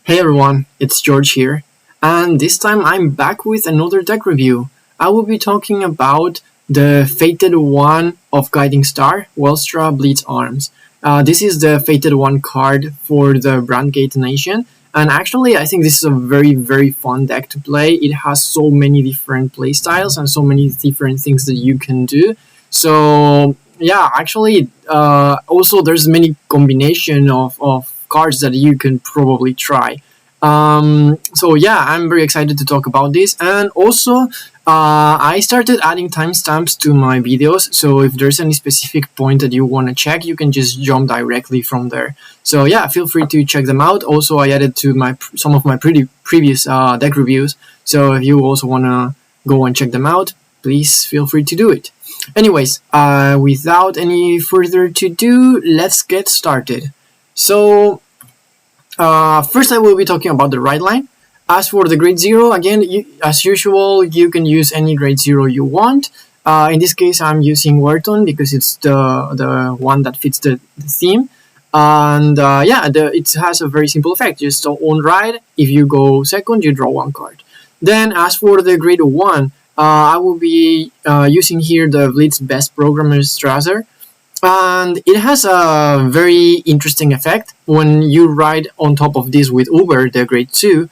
Hey everyone, it's George here, and this time I'm back with another deck review. I will be talking about the Fated One of Guiding Star, Welstra Blitz Arms. This is the Fated One card for the Brandgate Nation, and actually I think this is a very fun deck to play. It has so many different playstyles and so many different things that you can do. So yeah, actually also there's many combination of cards that you can probably try. So yeah, I'm very excited to talk about this, and also I started adding timestamps to my videos, so if there's any specific point that you want to check, you can just jump directly from there. So yeah, feel free to check them out. Also, I added to some of my previous deck reviews, so if you also want to go and check them out, please feel free to do it. Anyways, without any further ado, let's get started. So first I will be talking about the Rideline. As for the grade 0, again, as usual, you can use any grade 0 you want. In this case, I'm using Wharton because it's the one that fits the theme. And yeah, it has a very simple effect. Just on ride, if you go second, you draw one card. Then as for the grade 1, I will be using here the Blitz Best Programmer Strasser. And it has a very interesting effect. When you ride on top of this with Uber, the grade 2,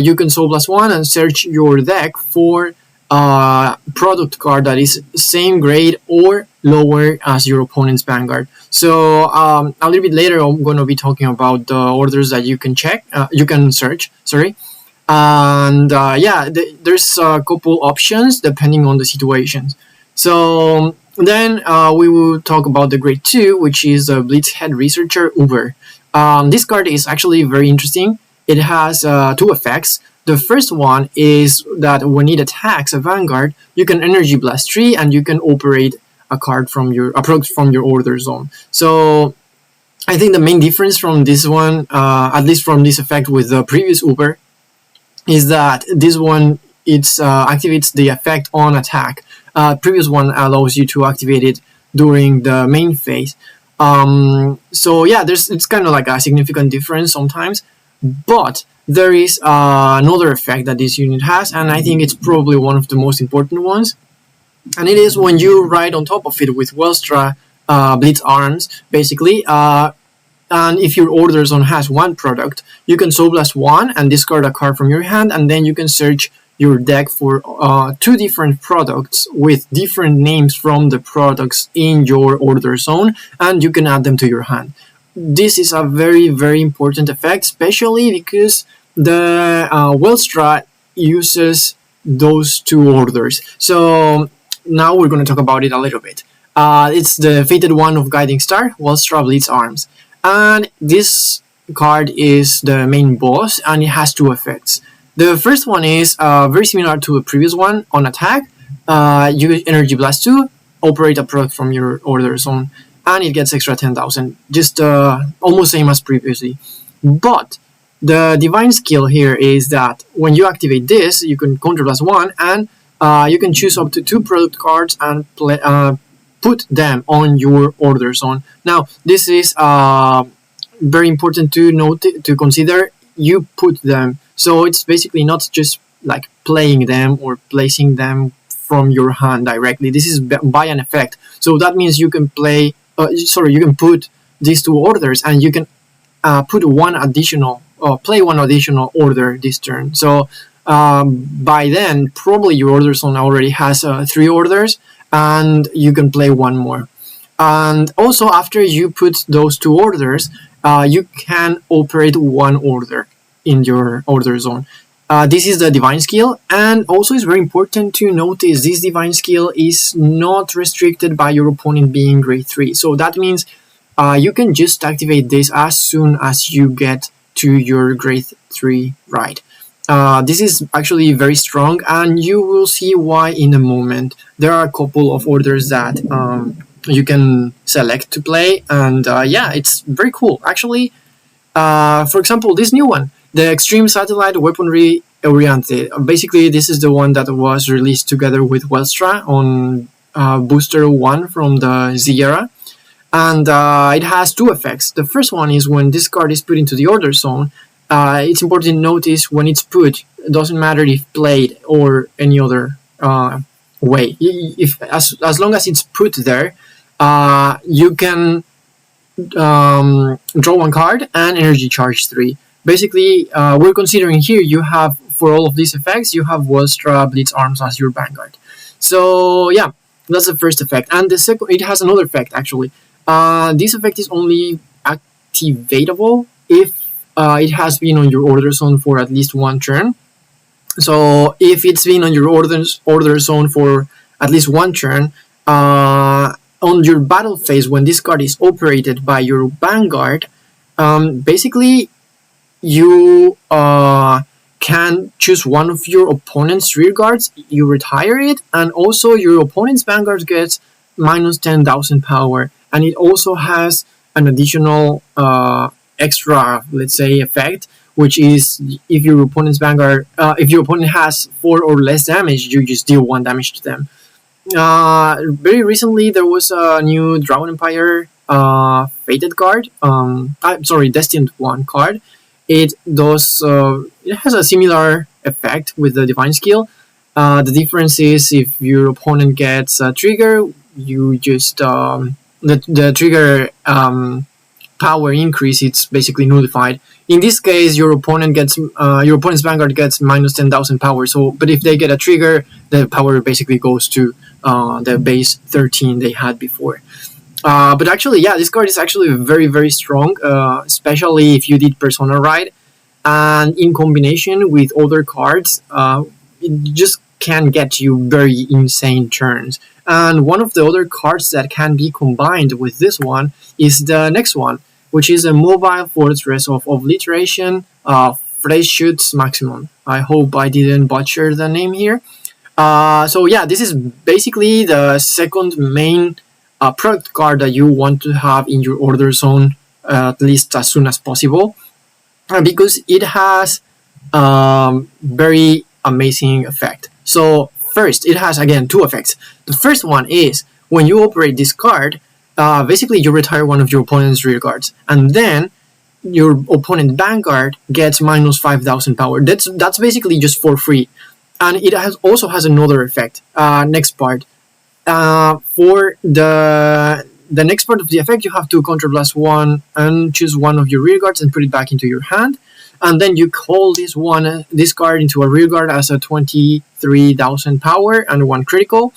you can Soul Blast 1 and search your deck for a product card that is same grade or lower as your opponent's Vanguard. So a little bit later I'm going to be talking about the orders that you can search, sorry. And yeah, there's a couple options depending on the situations. So then we will talk about the grade 2, which is the Blitz Head Researcher Uber. This card is actually very interesting. It has two effects. The first one is that when it attacks a Vanguard, you can Energy Blast 3 and you can operate a card from your order zone. So I think the main difference from this one, at least from this effect with the previous Uber, is that this one activates the effect on attack. Previous one allows you to activate it during the main phase. So yeah, it's kind of like a significant difference sometimes, but there is another effect that this unit has, and I think it's probably one of the most important ones. And it is when you ride on top of it with Welstra Blitz Arms, basically. And if your order zone has one product, you can Soul Blast 1 and discard a card from your hand, and then you can search your deck for two different products with different names from the products in your order zone, and you can add them to your hand. This is a very important effect, especially because the Welstra uses those two orders. So now we're going to talk about it a little bit. It's the Fated One of Guiding Star, Welstra Blitz Arms. And this card is the main boss, and it has two effects. The first one is very similar to the previous one. On attack, you Energy Blast 2, operate a product from your order zone, and it gets extra 10,000, just almost same as previously. But the divine skill here is that when you activate this, you can Counter Blast 1, and you can choose up to 2 product cards and put them on your order zone. Now, this is very important to note, to consider. You put them. So it's basically not just like playing them or placing them from your hand directly. This is by an effect. So that means you can you can put these two orders, and you can play one additional order this turn. So by then, probably your order zone already has 3 orders, and you can play one more. And also, after you put those 2 orders, you can operate one order in your order zone. This is the divine skill, and also it's very important to notice this divine skill is not restricted by your opponent being grade 3. So that means you can just activate this as soon as you get to your grade 3 ride. This is actually very strong, and you will see why in a moment. There are a couple of orders that you can select to play, and yeah, it's very cool. Actually, for example, this new one, the Extreme Satellite Weaponry Oriente. Basically, this is the one that was released together with Welstra on Booster 1 from the Z era. And it has 2 effects. The first one is when this card is put into the order zone, it's important to notice when it's put. It doesn't matter if played or any other way. If as long as it's put there, you can draw one card and energy charge 3. Basically, we're considering here you have, for all of these effects, you have Welstra Blitz Arms as your Vanguard. So yeah, that's the first effect. And the second, it has another effect actually. This effect is only activatable if it has been on your order zone for at least one turn. So if it's been on your order zone for at least one turn, on your battle phase, when this card is operated by your Vanguard, basically you can choose one of your opponent's rear guards, you retire it, and also your opponent's Vanguard gets minus 10,000 power, and it also has an additional extra, let's say, effect, which is if your opponent's Vanguard, if your opponent has 4 or less damage, you just deal 1 damage to them. Very recently there was a new Dragon Empire Fated card. Destined One card. It does. It has a similar effect with the Divine Skill. The difference is if your opponent gets a trigger, you just the trigger power increase. It's basically nullified. In this case, your opponent's Vanguard gets minus 10,000 power. So, but if they get a trigger, the power basically goes to the base 13 they had before. But actually, yeah, this card is actually very, very strong, especially if you did Persona Ride, and in combination with other cards, it just can get you very insane turns. And one of the other cards that can be combined with this one is the next one, which is a Mobile Fortress of Obliteration, Freshshoots Maximum. I hope I didn't butcher the name here. So yeah, this is basically the second main product card that you want to have in your order zone, at least as soon as possible, because it has very amazing effect. So first, it has, again, 2 effects. The first one is when you operate this card, basically you retire one of your opponent's rear guards, and then your opponent Vanguard gets minus 5,000 power. That's basically just for free. And it also has another effect. Next part. For the next part of the effect, you have to Counterblast 1 and choose one of your rear guards and put it back into your hand. And then you call this card into a rear guard as a 23,000 power and 1 critical.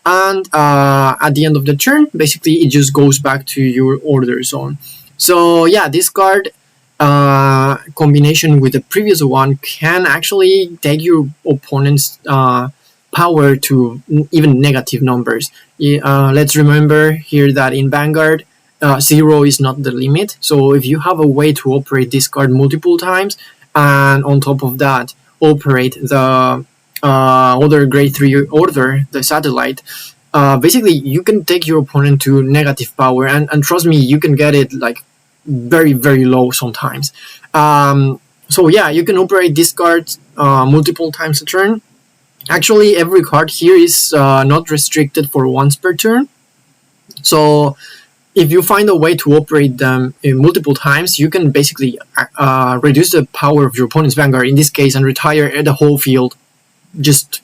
And at the end of the turn, basically it just goes back to your order zone. So yeah, this card combination with the previous one can actually take your opponent's power to even negative numbers. Let's remember here that in Vanguard, 0 is not the limit. So if you have a way to operate this card multiple times, and on top of that operate the other grade 3 order, the satellite, basically you can take your opponent to negative power, and trust me, you can get it like very, very low sometimes. So yeah, you can operate this card multiple times a turn. Actually, every card here is not restricted for once per turn. So if you find a way to operate them multiple times, you can basically reduce the power of your opponent's Vanguard in this case and retire the whole field just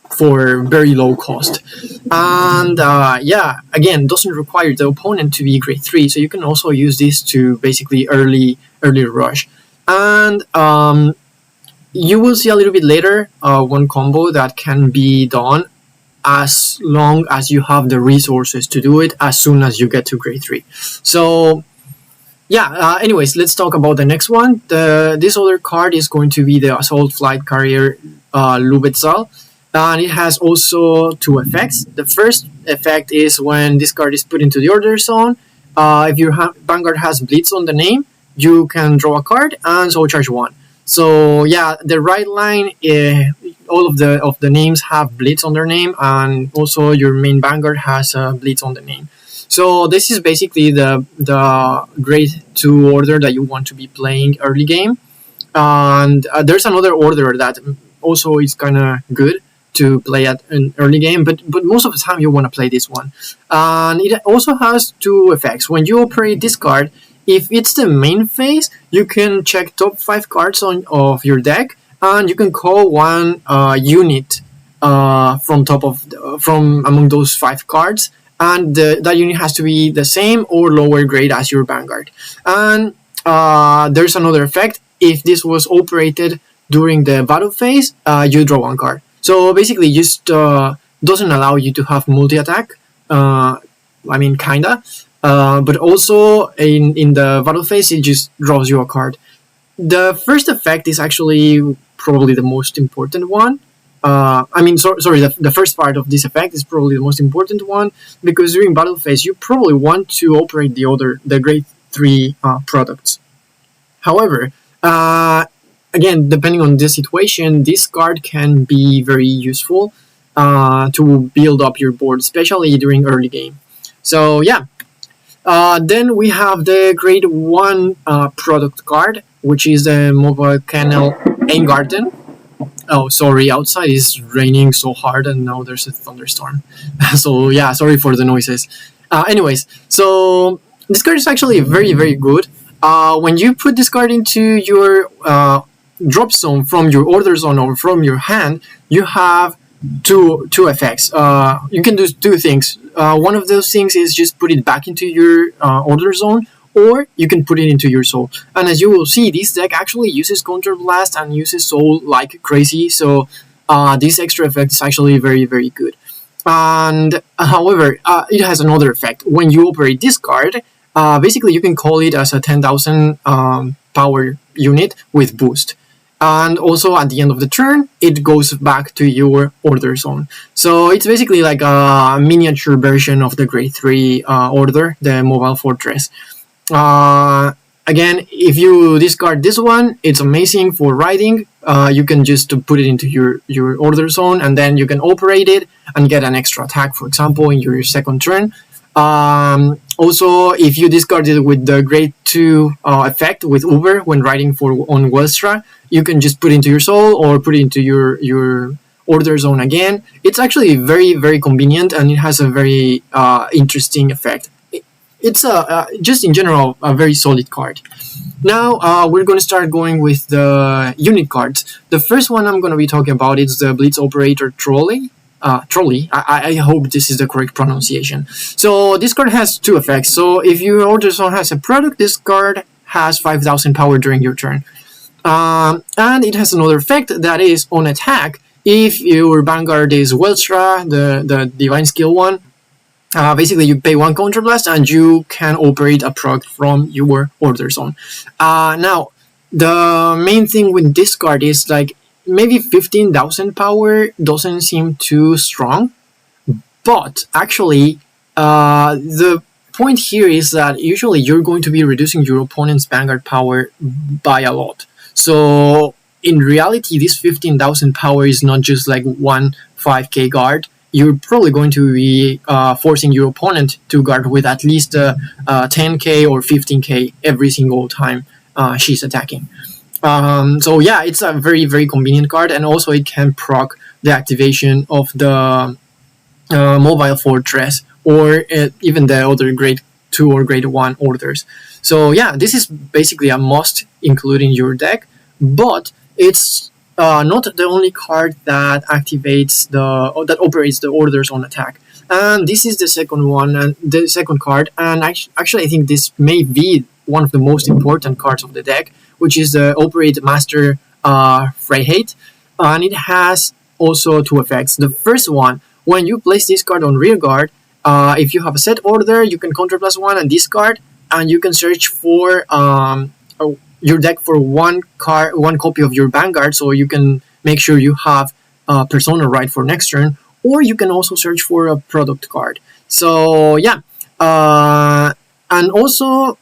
for very low cost. And yeah, again, doesn't require the opponent to be grade 3, so you can also use this to basically early rush. And you will see a little bit later one combo that can be done as long as you have the resources to do it as soon as you get to grade 3. So yeah, anyways, let's talk about the next one. This other card is going to be the Assault Flight Carrier Lubetzal, and it has also 2 effects. The first effect is when this card is put into the order zone, if your Vanguard has Blitz on the name, you can draw a card and so charge 1. So yeah, the Rideline, all of the names have Blitz on their name, and also your main Vanguard has Blitz on the name. So this is basically the grade 2 order that you want to be playing early game. And there's another order that also is kind of good to play at an early game, but most of the time you want to play this one. And it also has 2 effects. When you operate this card, If it's the main phase, you can check top 5 cards of your deck, and you can call one unit from among those 5 cards, and that unit has to be the same or lower grade as your Vanguard. And there's another effect. If this was operated during the battle phase, you draw 1 card. So basically, just doesn't allow you to have multi-attack. Kinda. But also in the battle phase, it just draws you a card. The first effect is actually probably the most important one. The first part of this effect is probably the most important one, because during battle phase, you probably want to operate the grade 3 products. However, again, depending on the situation, this card can be very useful to build up your board, especially during early game. So yeah. Then we have the grade 1 product card, which is the mobile kennel Aim Garden. Oh, sorry, outside is raining so hard and now there's a thunderstorm. So yeah, sorry for the noises. Anyways, so this card is actually very, very good. When you put this card into your drop zone from your order zone or from your hand, you have two effects. You can do 2 things. One of those things is just put it back into your order zone, or you can put it into your soul. And as you will see, this deck actually uses Counterblast and uses soul like crazy, so this extra effect is actually very, very good. And however, it has another effect. When you operate this card, basically you can call it as a 10,000 power unit with boost. And also at the end of the turn, it goes back to your order zone. So it's basically like a miniature version of the grade 3 order, the mobile fortress. Again, if you discard this one, it's amazing for riding. You can just put it into your order zone, and then you can operate it and get an extra attack, for example, in your second turn. Also, if you discard it with the grade 2 effect with Uber when riding on Welstra, you can just put it into your soul or put it into your order zone again. It's actually very, very convenient, and it has a very interesting effect. It's just in general a very solid card. Now we're going to start going with the unit cards. The first one I'm going to be talking about is the Blitz Operator Trolley. I hope this is the correct pronunciation. So this card has 2 effects. So if your order zone has a product, this card has 5,000 power during your turn. And it has another effect that is on attack. If your Vanguard is Welstra, the Divine Skill one, basically you pay 1 Counterblast and you can operate a product from your order zone. Now, the main thing with this card is like maybe 15,000 power doesn't seem too strong, but actually the point here is that usually you're going to be reducing your opponent's Vanguard power by a lot. So in reality, this 15,000 power is not just like one 5k guard. You're probably going to be forcing your opponent to guard with at least 10k or 15k every single time she's attacking. So yeah, it's a very, very convenient card, and also it can proc the activation of the mobile fortress or even the other grade 2 or grade 1 orders. So yeah, this is basically a must include in your deck, but it's not the only card that activates that operates the orders on attack. And this is the second one, and the second card, and actually I think this may be one of the most important cards of the deck, which is the Operate Master Freiheit, and it has also 2 effects. The first one, when you place this card on rear guard, if you have a set order, you can Counterblast 1 and discard, and you can search for your deck for one copy of your Vanguard, so you can make sure you have Persona right for next turn, or you can also search for a product card. So yeah, and also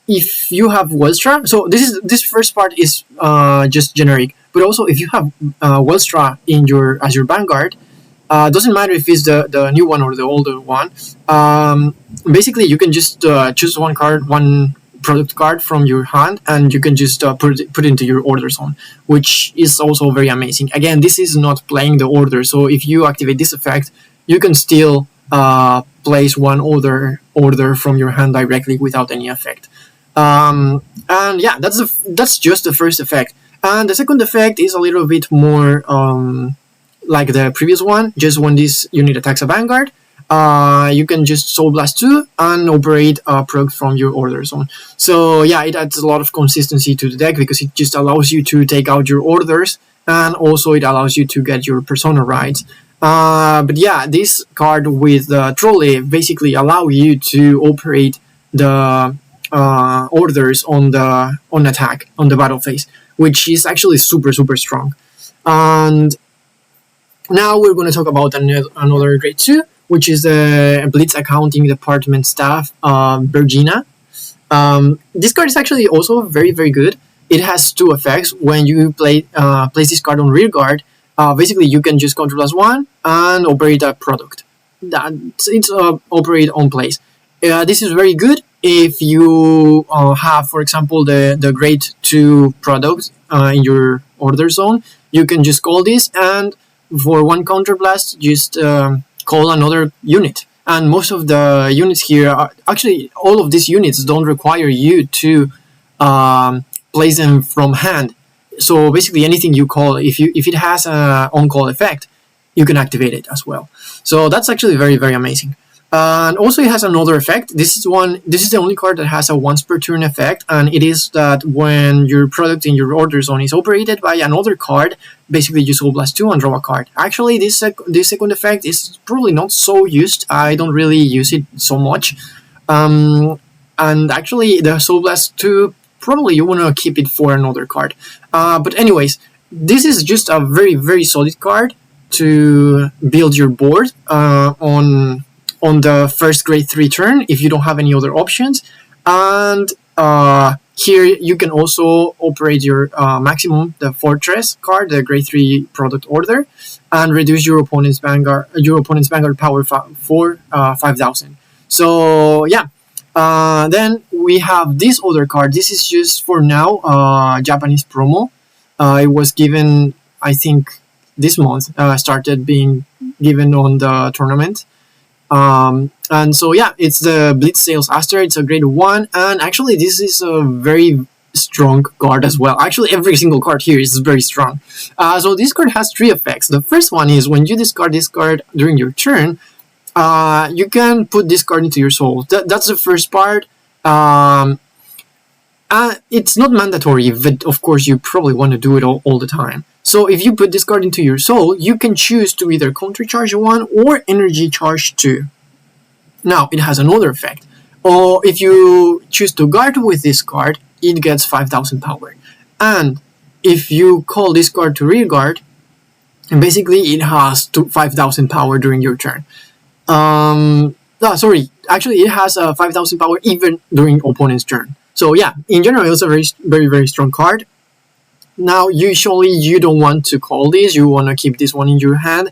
if you have Welstra, so this first part is just generic, but also if you have Welstra as your Vanguard, doesn't matter if it's the new one or the older one. Basically, you can just choose one product card from your hand, and you can just put it into your order zone, which is also very amazing. Again, this is not playing the order, so if you activate this effect, you can still place one order from your hand directly without any effect. And yeah, that's just the first effect. And the second effect is a little bit more like the previous one. Just when this unit attacks a Vanguard, you can just Soul Blast 2 and operate a product from your order zone. So yeah, it adds a lot of consistency to the deck because it just allows you to take out your orders, and also it allows you to get your persona rights. But yeah, this card with the trolley basically allow you to operate the orders on attack on the battle phase, which is actually super strong. And now we're going to talk about another grade 2, which is the Blitz Accounting Department Staff, Virginia. This card is actually also very good. It has two effects. When you place this card on rear guard, basically you can just control as one and operate a product. It's operate on place. This is very good if you have, for example, the grade 2 product in your order zone. You can just call this, and for one counterblast, just call another unit. And most of the units here are actually, all of these units don't require you to place them from hand. So basically, anything you call, if it has an on-call effect, you can activate it as well. So that's actually very amazing. And also, it has another effect. This is the only card that has a once per turn effect, and it is that when your product in your order zone is operated by another card, basically you Soul Blast 2 and draw a card. Actually, this second effect is probably not so used. I don't really use it so much. And actually, the Soul Blast 2, probably you want to keep it for another card. But anyways, this is just a very solid card to build your board on the first grade 3 turn if you don't have any other options. And here you can also operate your maximum, the Fortress card, the grade 3 product order, and reduce your opponent's Vanguard power for 5,000. So yeah. Then we have this other card. This is just for now Japanese promo. It was given, I think, this month. Started being given on the tournament. And so yeah, it's the Blitz Sales Aster. It's a grade 1, and actually this is a very strong card as well. Actually, every single card here is very strong. So this card has 3 effects. The first one is when you discard this card during your turn, you can put this card into your soul. That's the first part. It's not mandatory, but of course you probably want to do it all the time. So if you put this card into your soul, you can choose to either counter charge 1 or energy charge 2. Now, it has another effect. Or if you choose to guard with this card, it gets 5,000 power. And if you call this card to rear guard, basically it has 5,000 power during your turn. Actually it has 5,000 power even during opponent's turn. So yeah, in general, it's a very strong card. Now, usually you don't want to call this. You want to keep this one in your hand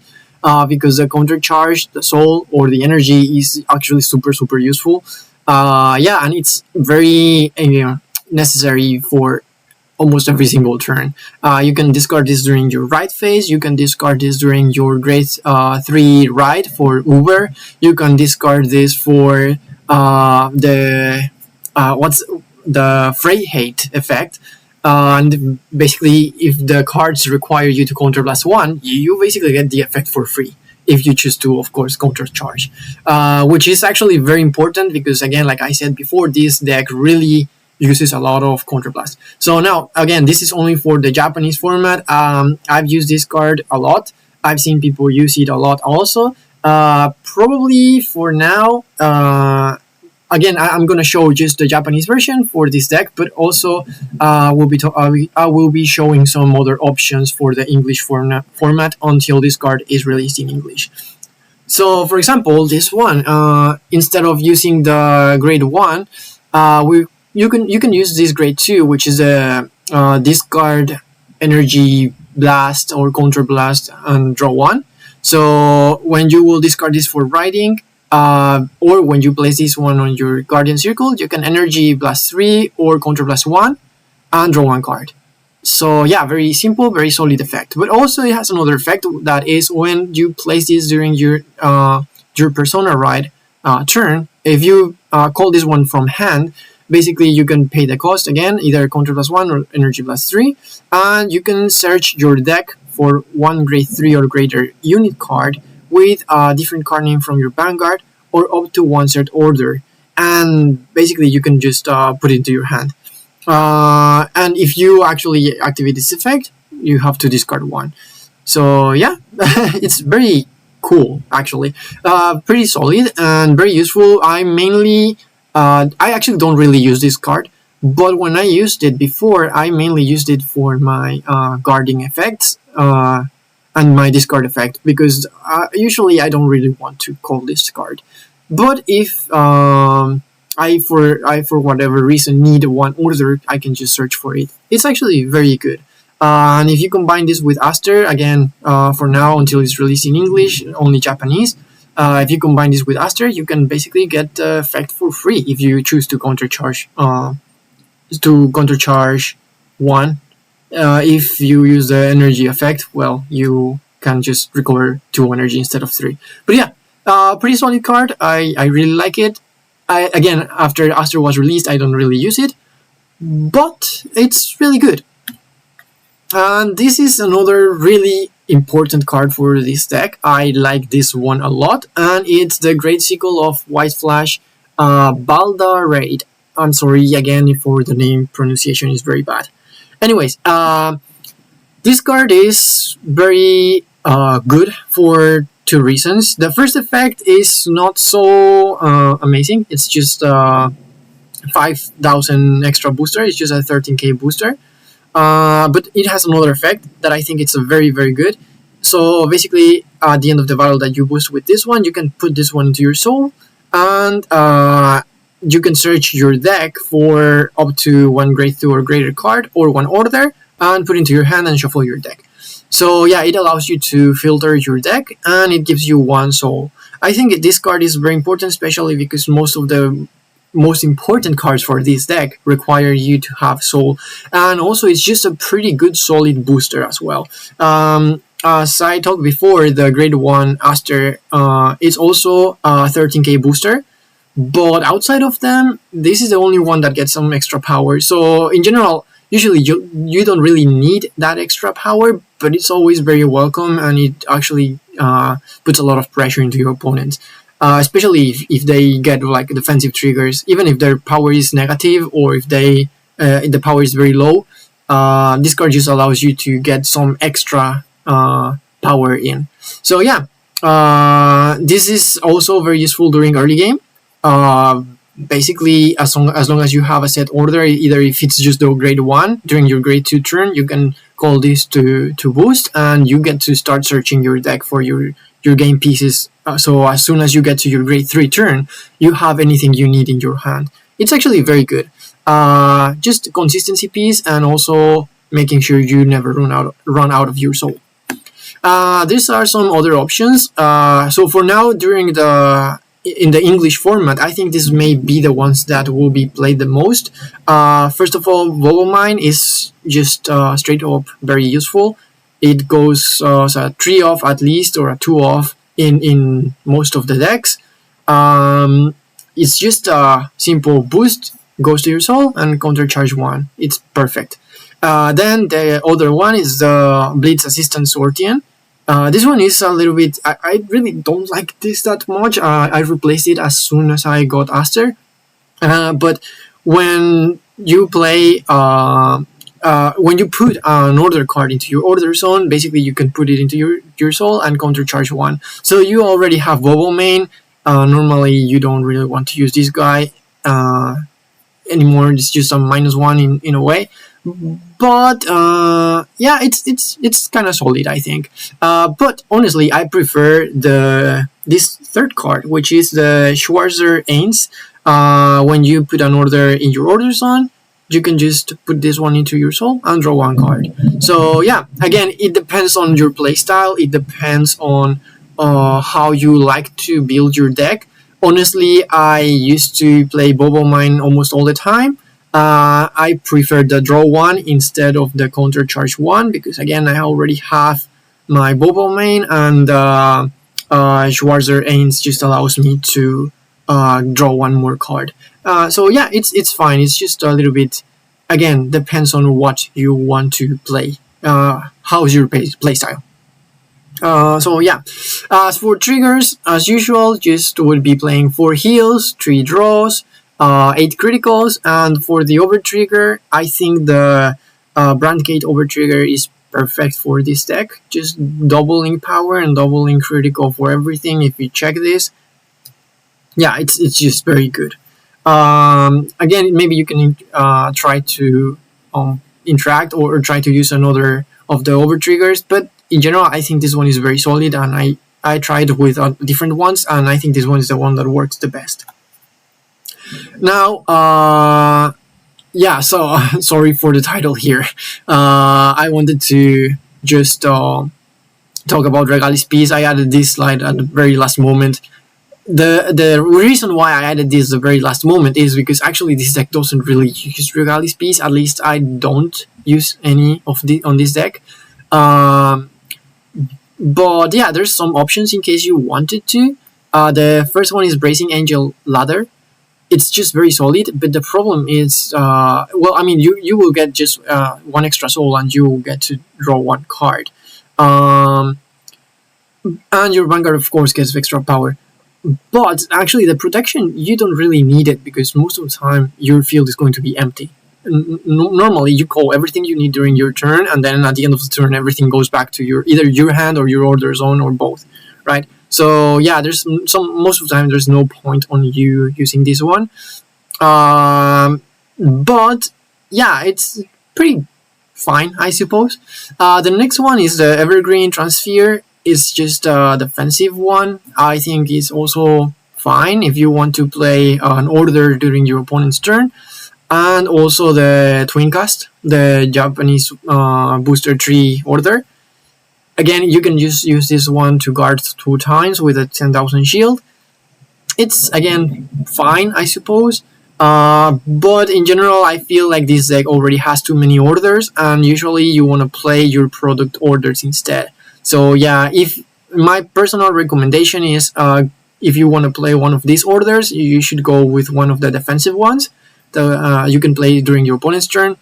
because the counter charge, the soul, or the energy is actually super useful. Yeah, and it's very necessary for almost every single turn. You can discard this during your ride phase. You can discard this during your grade 3 ride for Uber. You can discard this for the freight hate effect. And basically, if the cards require you to counterblast 1, you basically get the effect for free if you choose to, of course, countercharge, which is actually very important because, again, like I said before, this deck really uses a lot of counterblast. So now, again, this is only for the Japanese format. I've used this card a lot. I've seen people use it a lot also. Probably for now, again, I'm going to show just the Japanese version for this deck, but also I will be showing some other options for the English format until this card is released in English. So, for example, this one, instead of using the grade 1, you can use this grade 2, which is a discard energy blast or counter blast and draw 1. So when you will discard this for riding, or when you place this one on your Guardian Circle, you can energy blast 3 or counter blast 1 and draw 1 card. So yeah, very simple, very solid effect. But also it has another effect, that is when you place this during your Persona ride turn, if you call this one from hand, Basically, you can pay the cost again, either Counter +1 or Energy +3, and you can search your deck for one grade 3 or greater unit card with a different card name from your Vanguard or up to one set order. And basically, you can just put it into your hand. And if you actually activate this effect, you have to discard one. So yeah, it's very cool actually. Pretty solid and very useful. I actually don't really use this card, but when I used it before, I mainly used it for my guarding effects and my discard effect, because usually I don't really want to call this card. But if I for whatever reason need one order, I can just search for it. It's actually very good. And if you combine this with Aster, again, for now until it's released in English, only Japanese. If you combine this with Aster, you can basically get the effect for free if you choose to countercharge one. If you use the energy effect, well, you can just recover 2 energy instead of 3. But yeah, pretty solid card. I really like it. Again, after Aster was released, I don't really use it, but it's really good. And this is another really important card for this deck. I like this one a lot, and it's the Great Sickle of White Flash, Baldarade. I'm sorry again for the name pronunciation is very bad. Anyways, this card is very good for 2 reasons. The first effect is not so amazing. It's just 5,000 extra booster. It's just a 13k booster. But it has another effect that I think it's a very, very good. So basically, at the end of the battle that you boost with this one, you can put this one into your soul, and you can search your deck for up to one grade 2 or greater card or one order, and put into your hand and shuffle your deck. So yeah, it allows you to filter your deck, and it gives you 1 soul. I think this card is very important, especially because most of the most important cards for this deck require you to have soul, and also it's just a pretty good solid booster as well. As I talked before, the grade 1 Aster is also a 13k booster, but outside of them, this is the only one that gets some extra power. So in general, usually you don't really need that extra power, but it's always very welcome, and it actually puts a lot of pressure into your opponents. Especially if they get like defensive triggers, even if their power is negative or if the power is very low, this card just allows you to get some extra power in. So yeah, this is also very useful during early game. Basically, as long as you have a set order, either if it's just the grade 1 during your grade 2 turn, you can call this to boost, and you get to start searching your deck for your game pieces. So as soon as you get to your grade 3 turn, you have anything you need in your hand. It's actually very good. Just a consistency piece, and also making sure you never run out of your soul. These are some other options. So for now, in the English format, I think this may be the ones that will be played the most. First of all, Volomine is just straight up very useful. It goes as a 3 off at least, or a 2 off in most of the decks. It's just a simple boost, goes to your soul, and countercharge 1. It's perfect. Then the other one is the Blitz Assistant Sortian. This one is a little bit... I really don't like this that much. I replaced it as soon as I got Aster. But when you play... when you put an order card into your order zone, basically you can put it into your soul and countercharge 1. So you already have Bobo main. Normally you don't really want to use this guy anymore. It's just a -1 in a way. But yeah, it's kind of solid, I think. But honestly, I prefer this third card, which is the Schwarzer Ains. When you put an order in your order zone, you can just put this one into your soul and draw 1 card. So yeah, again, it depends on your playstyle. It depends on how you like to build your deck. Honestly, I used to play Bobo Mine almost all the time. I prefer the draw 1 instead of the counter charge 1, because again, I already have my Bobo main, and Schwarzer Ains just allows me to draw one more card. So yeah, it's fine. It's just a little bit, again, depends on what you want to play. How's your play style? So yeah, as for triggers, as usual, just would be playing 4 heals, 3 draws, 8 criticals, and for the over trigger, I think the Brandgate over trigger is perfect for this deck. Just doubling power and doubling critical for everything. If you check this, yeah, it's just very good. Again, maybe you can try to interact or try to use another of the over triggers, but in general, I think this one is very solid, and I tried with different ones, and I think this one is the one that works the best. Now, yeah, so sorry for the title here. I wanted to just talk about Regalis Piece. I added this slide at the very last moment. The reason why I added this at the very last moment is because actually this deck doesn't really use Regalis Piece. At least I don't use any of on this deck. But yeah, there's some options in case you wanted to. The first one is Bracing Angel Ladder. It's just very solid, but the problem is, well, I mean, you will get just 1 extra soul, and you will get to draw 1 card. And your Vanguard, of course, gets extra power. But actually, the protection, you don't really need it, because most of the time, your field is going to be empty. Normally, you call everything you need during your turn, and then at the end of the turn, everything goes back to either your hand or your order zone or both, right? So yeah, there's most of the time there's no point on you using this one, but yeah, it's pretty fine, I suppose. The next one is the Evergreen Transfer. It's just a defensive one. I think it's also fine if you want to play an order during your opponent's turn. And also the Twin Cast, the Japanese booster tree order. Again, you can just use this one to guard 2 times with a 10,000 shield. It's, again, fine, I suppose. But in general, I feel like this deck already has too many orders, and usually you want to play your product orders instead. So yeah, if my personal recommendation is if you want to play one of these orders, you should go with one of the defensive ones. You can play during your opponent's turn,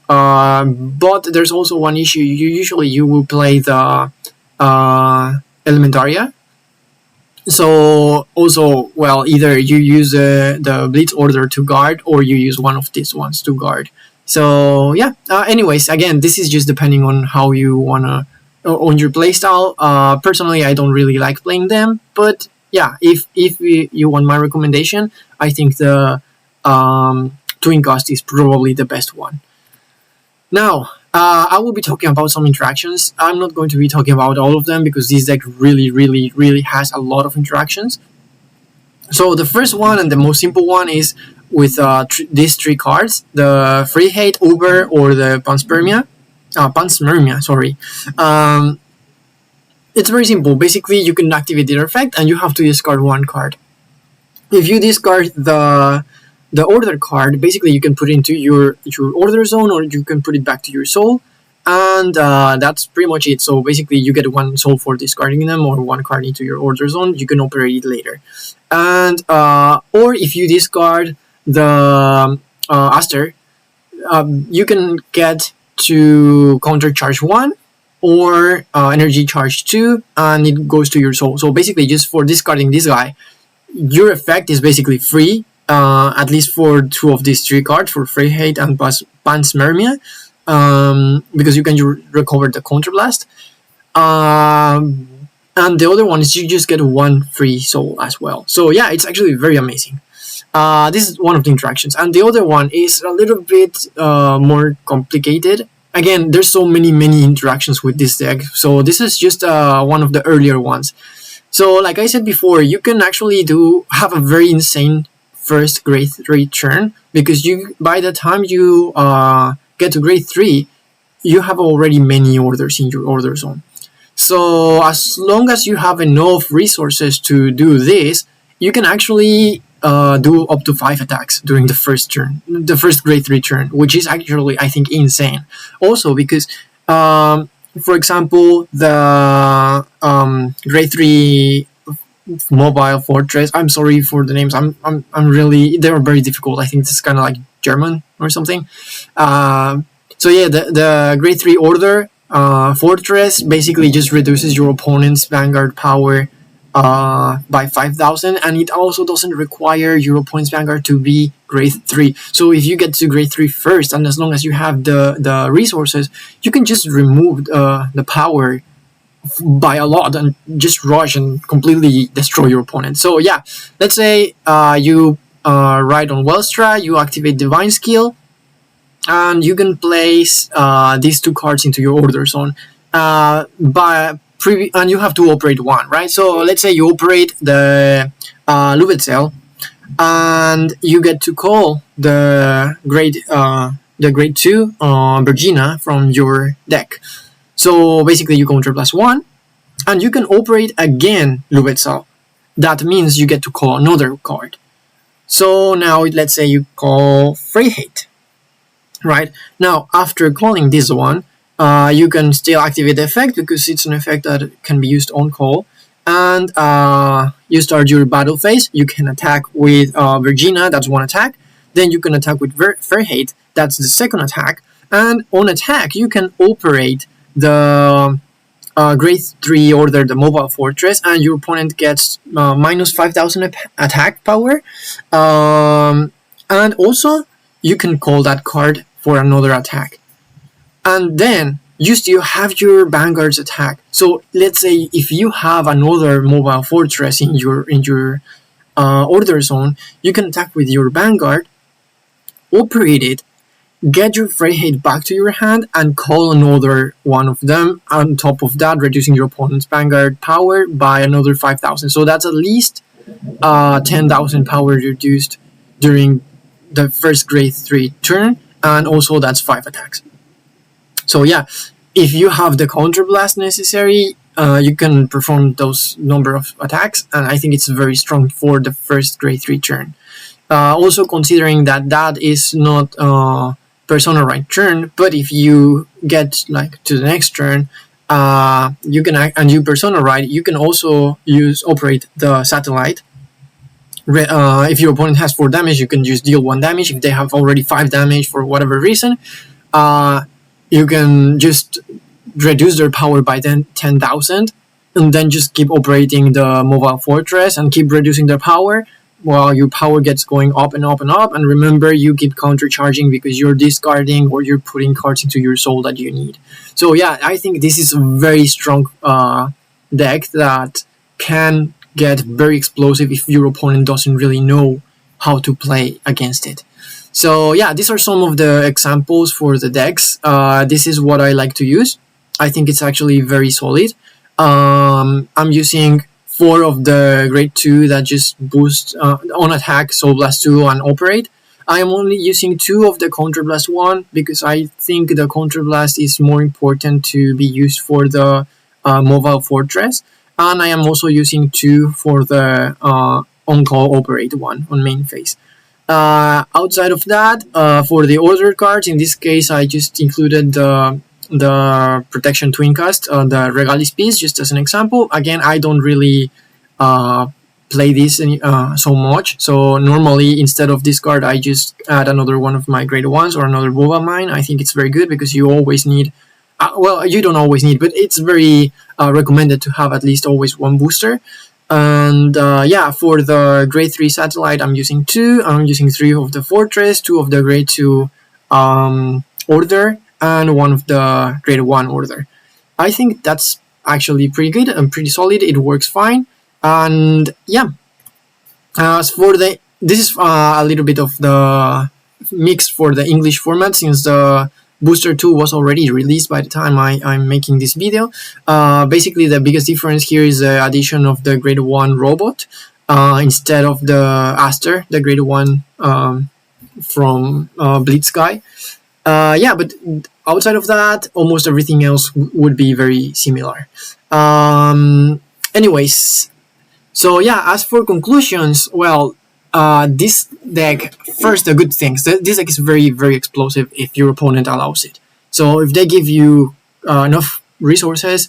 but there's also one issue. You will play the Elementaria. So also, well, either you use the Blitz order to guard, or you use one of these ones to guard. So yeah. Anyways, again, this is just depending on how you wanna on your playstyle. Personally, I don't really like playing them, but yeah, if you want my recommendation, I think the Twin Cast is probably the best one. Now, I will be talking about some interactions. I'm not going to be talking about all of them because this deck really has a lot of interactions. So the first one and the most simple one is with these 3 cards: the Free Hate, Uber, or the Panspermia. Sorry. It's very simple. Basically, you can activate their effect, and you have to discard 1 card. If you discard the order card, basically you can put it into your order zone, or you can put it back to your soul, and that's pretty much it. So basically you get 1 soul for discarding them, or 1 card into your order zone. You can operate it later. And or if you discard the Aster, you can get to counter charge 1 or energy charge 2, and it goes to your soul. So basically, just for discarding this guy, your effect is basically free, at least for 2 of these 3 cards, for Free Hate and Panspermia, because you can recover the Counterblast. And the other one is you just get 1 free soul as well. So yeah, it's actually very amazing. This is one of the interactions, and the other one is a little bit more complicated. Again, there's so many interactions with this deck, so this is just one of the earlier ones. So like I said before, you can actually have a very insane first grade 3 turn, because by the time you get to grade 3, you have already many orders in your order zone. So as long as you have enough resources to do this, you can actually do up to 5 attacks during the first turn, the first grade 3 turn, which is actually, I think, insane. Also because, for example, the grade 3 Mobile Fortress. I'm sorry for the names. I'm really, they're very difficult. I think it's kind of like German or something. So yeah, the grade 3 order Fortress basically just reduces your opponent's Vanguard power by 5,000, and it also doesn't require your opponent's Vanguard to be grade 3. So if you get to grade 3 first, and as long as you have the resources, you can just remove the power by a lot and just rush and completely destroy your opponent. So yeah, let's say you ride on Welstra, you activate Divine Skill, and you can place these 2 cards into your order zone. And you have to operate one, right? So let's say you operate the Lubetzel, and you get to call the grade 2 Virginia from your deck. So basically, you counter +1, and you can operate again Lubetzel. That means you get to call another card. So now let's say you call Freyhate. Right, now after calling this one, you can still activate the effect because it's an effect that can be used on call, and you start your battle phase. You can attack with Virginia, that's one attack. Then you can attack with Freyhate, that's the second attack. And on attack, you can operate the grade 3 order, the Mobile Fortress, and your opponent gets minus 5,000 attack power. And also, you can call that card for another attack. And then you still have your Vanguard's attack. So let's say if you have another Mobile Fortress in your order zone, you can attack with your Vanguard, operate it, get your Freyhate back to your hand, and call another one of them on top of that, reducing your opponent's Vanguard power by another 5,000. So that's at least 10,000 power reduced during the first grade 3 turn, and also that's 5 attacks. So yeah, if you have the counterblast necessary, you can perform those number of attacks, and I think it's very strong for the first grade 3 turn. Also considering that is not Persona Ride turn, but if you get like to the next turn, you can and you Persona Ride, you can also operate the satellite. If your opponent has 4 damage, you can just deal 1 damage. If they have already 5 damage for whatever reason, you can just reduce their power by 10,000, and then just keep operating the Mobile Fortress and keep reducing their power while your power gets going up and up and up. And remember, you keep countercharging because you're discarding or you're putting cards into your soul that you need. So yeah, I think this is a very strong deck that can get very explosive if your opponent doesn't really know how to play against it. So yeah, these are some of the examples for the decks. This is what I like to use. I think it's actually very solid. I'm using 4 of the grade 2 that just boost on attack, Soul Blast 2 and Operate. I am only using 2 of the Counterblast 1 because I think the Counterblast is more important to be used for the Mobile Fortress. And I am also using 2 for the on-call Operate 1 on main phase. Outside of that, for the order cards, in this case I just included the Protection Twincast, the Regalis Piece, just as an example. Again, I don't really play this so much, so normally instead of this card I just add another one of my grade 1s or another Boba Mine. I think it's very good because you always need, well, you don't always need, but it's very recommended to have at least always 1 booster. And yeah, for the grade 3 satellite, I'm using 2. I'm using 3 of the Fortress, 2 of the grade 2 order, and 1 of the grade 1 order. I think that's actually pretty good and pretty solid. It works fine. And yeah, as for this is a little bit of the mix for the English format, since the Booster 2 was already released by the time I'm making this video. Basically, the biggest difference here is the addition of the grade 1 robot instead of the Aster, the grade 1 from Blitz Guy. Yeah, but outside of that, almost everything else would be very similar. Anyways, so yeah, as for conclusions, well, this deck, first, the good things. This deck is very, very explosive if your opponent allows it. So if they give you enough resources,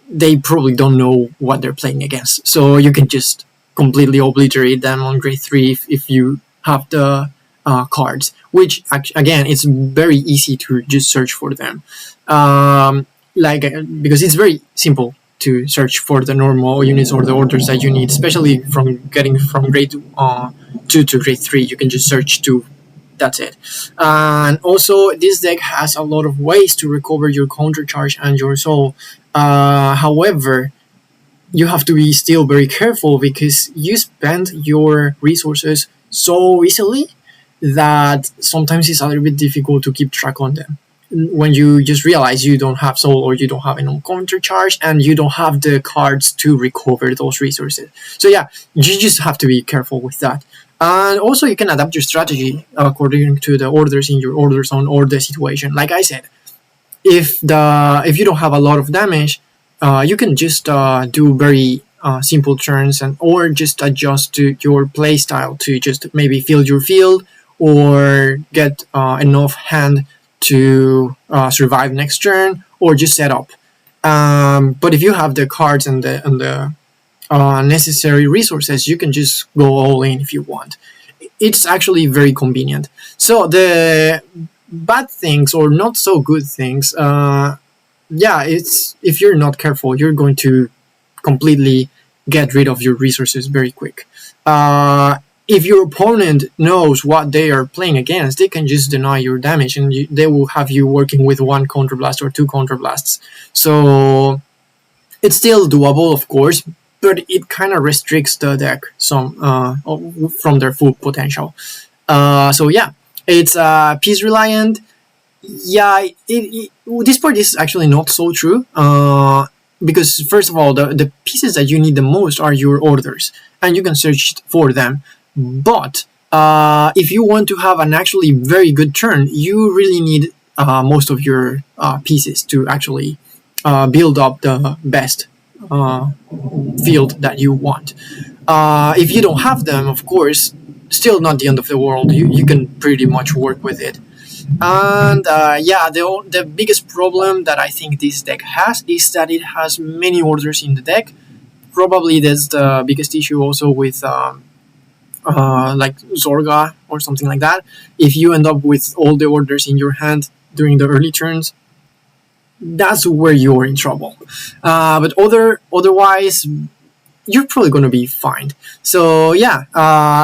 they probably don't know what they're playing against. So you can just completely obliterate them on grade 3 if you have the cards, which again, it's very easy to just search for them. Because it's very simple to search for the normal units or the orders that you need, especially from getting from grade 2 to grade 3. You can just search 2. That's it. And also, this deck has a lot of ways to recover your counter charge and your soul. However, you have to be still very careful because you spend your resources so easily that sometimes it's a little bit difficult to keep track on them. When you just realize you don't have soul or you don't have enough counter charge and you don't have the cards to recover those resources. So yeah, you just have to be careful with that. And also, you can adapt your strategy according to the orders in your order zone or the situation. Like I said, if you don't have a lot of damage, you can just do very simple turns or just adjust to your play style to just maybe fill your field or get enough hand to survive next turn, or just set up. But if you have the cards and the necessary resources, you can just go all in if you want. It's actually very convenient. So the bad things or not so good things, it's if you're not careful, you're going to completely get rid of your resources very quick. If your opponent knows what they are playing against, they can just deny your damage and they will have you working with 1 counterblast or 2 counterblasts. So it's still doable, of course, but it kind of restricts the deck some from their full potential. So yeah, it's piece reliant. Yeah, this part is actually not so true. Because first of all, the pieces that you need the most are your orders, and you can search for them. But if you want to have an actually very good turn, you really need most of your pieces to actually build up the best field that you want. If you don't have them, of course, still not the end of the world. You can pretty much work with it. And the biggest problem that I think this deck has is that it has many orders in the deck. Probably that's the biggest issue also with like Zorga or something like that. If you end up with all the orders in your hand during the early turns, that's where you're in trouble. But otherwise, you're probably going to be fine. So yeah,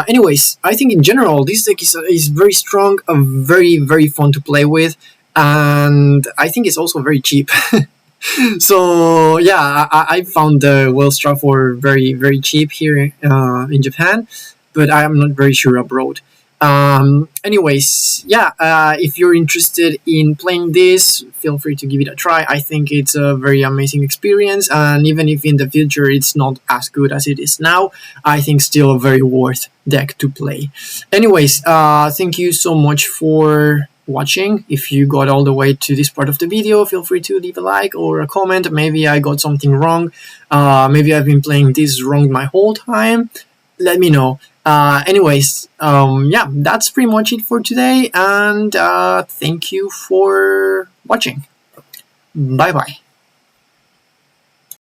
anyways, I think in general, this deck is very strong, very, very fun to play with, and I think it's also very cheap. So yeah, I found the Welstra for very, very cheap here in Japan, but I am not very sure abroad. Anyways, yeah, if you're interested in playing this, feel free to give it a try. I think it's a very amazing experience, and even if in the future it's not as good as it is now, I think still a very worth deck to play. Anyways, thank you so much for watching. If you got all the way to this part of the video, feel free to leave a like or a comment. Maybe I got something wrong. Maybe I've been playing this wrong my whole time. Let me know. Anyways, yeah, that's pretty much it for today, and thank you for watching. Bye bye.